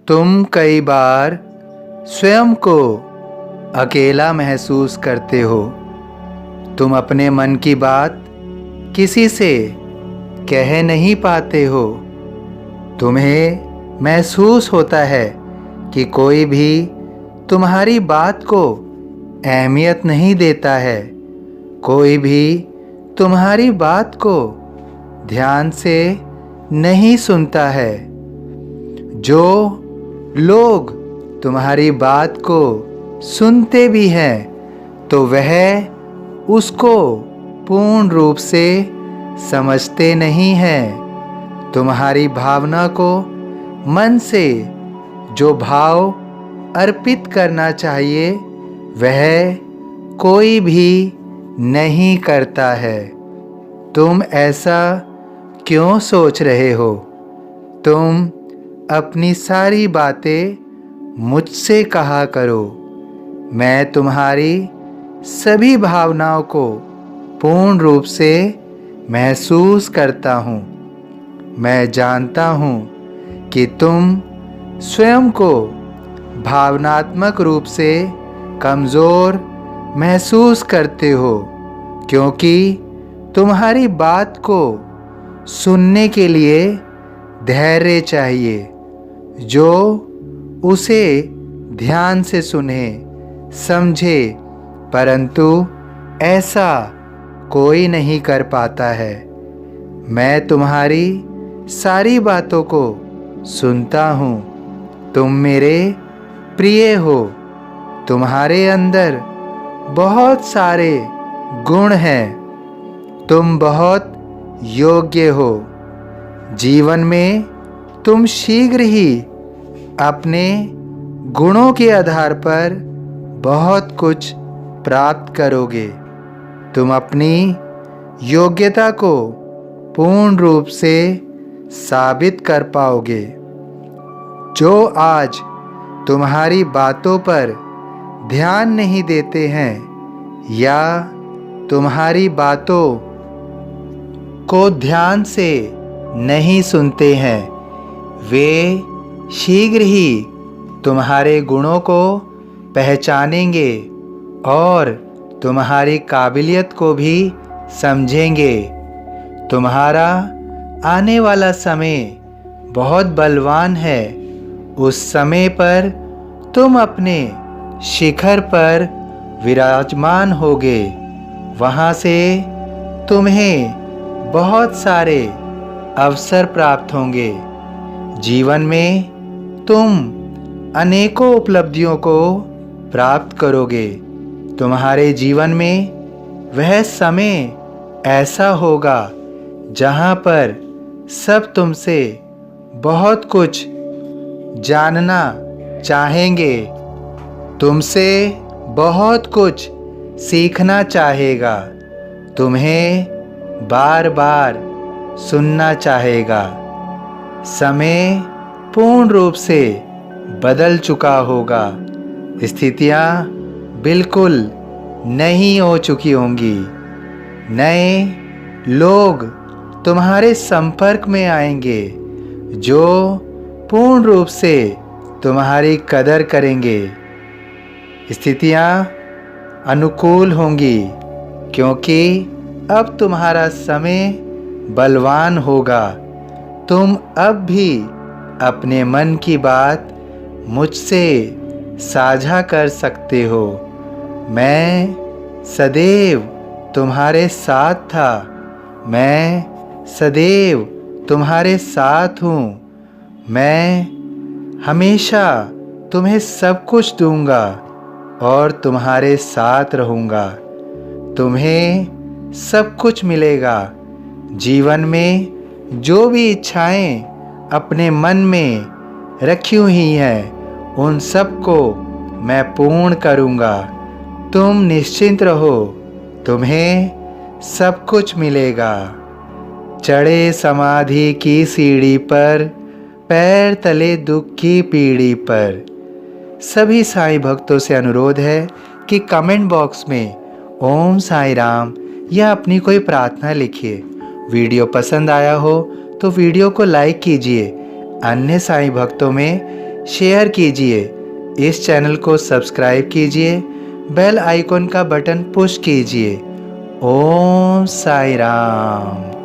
तुम कई बार स्वयं को अकेला महसूस करते हो। तुम अपने मन की बात किसी से कह नहीं पाते हो। तुम्हें महसूस होता है कि कोई भी तुम्हारी बात को अहमियत नहीं देता है। कोई भी तुम्हारी बात को ध्यान से नहीं सुनता है। जो लोग तुम्हारी बात को सुनते भी हैं तो वह उसको पूर्ण रूप से समझते नहीं हैं। तुम्हारी भावना को मन से जो भाव अर्पित करना चाहिए वह कोई भी नहीं करता है। तुम ऐसा क्यों सोच रहे हो? तुम अपनी सारी बातें मुझसे कहा करो। मैं तुम्हारी सभी भावनाओं को पूर्ण रूप से महसूस करता हूँ। मैं जानता हूँ कि तुम स्वयं को भावनात्मक रूप से कमज़ोर महसूस करते हो, क्योंकि तुम्हारी बात को सुनने के लिए धैर्य चाहिए। जो उसे ध्यान से सुने, समझे, परंतु ऐसा कोई नहीं कर पाता है। मैं तुम्हारी सारी बातों को सुनता हूँ। तुम मेरे प्रिय हो। तुम्हारे अंदर बहुत सारे गुण हैं। तुम बहुत योग्य हो। जीवन में तुम शीघ्र ही अपने गुणों के आधार पर बहुत कुछ प्राप्त करोगे। तुम अपनी योग्यता को पूर्ण रूप से साबित कर पाओगे। जो आज तुम्हारी बातों पर ध्यान नहीं देते हैं या तुम्हारी बातों को ध्यान से नहीं सुनते हैं, वे शीघ्र ही तुम्हारे गुणों को पहचानेंगे और तुम्हारी काबिलियत को भी समझेंगे। तुम्हारा आने वाला समय बहुत बलवान है। उस समय पर तुम अपने शिखर पर विराजमान होगे। वहाँ से तुम्हें बहुत सारे अवसर प्राप्त होंगे। जीवन में तुम अनेकों उपलब्धियों को प्राप्त करोगे। तुम्हारे जीवन में वह समय ऐसा होगा जहाँ पर सब तुमसे बहुत कुछ जानना चाहेंगे, तुमसे बहुत कुछ सीखना चाहेगा, तुम्हें बार बार सुनना चाहेगा। समय पूर्ण रूप से बदल चुका होगा। स्थितियाँ बिल्कुल नहीं हो चुकी होंगी। नए लोग तुम्हारे संपर्क में आएंगे जो पूर्ण रूप से तुम्हारी कदर करेंगे। स्थितियाँ अनुकूल होंगी क्योंकि अब तुम्हारा समय बलवान होगा। तुम अब भी अपने मन की बात मुझसे साझा कर सकते हो। मैं सदैव तुम्हारे साथ था। मैं सदैव तुम्हारे साथ हूँ। मैं हमेशा तुम्हें सब कुछ दूंगा और तुम्हारे साथ रहूँगा। तुम्हें सब कुछ मिलेगा। जीवन में जो भी इच्छाएं अपने मन में रखी हुई हैं उन सब को मैं पूर्ण करूँगा। तुम निश्चिंत रहो, तुम्हें सब कुछ मिलेगा। चढ़े समाधि की सीढ़ी पर, पैर तले दुख की पीढ़ी पर। सभी साईं भक्तों से अनुरोध है कि कमेंट बॉक्स में ओम साईं राम या अपनी कोई प्रार्थना लिखिए। वीडियो पसंद आया हो तो वीडियो को लाइक कीजिए। अन्य साईं भक्तों में शेयर कीजिए, इस चैनल को सब्सक्राइब कीजिए, बेल आइकॉन का बटन पुश कीजिए। ओम साई राम।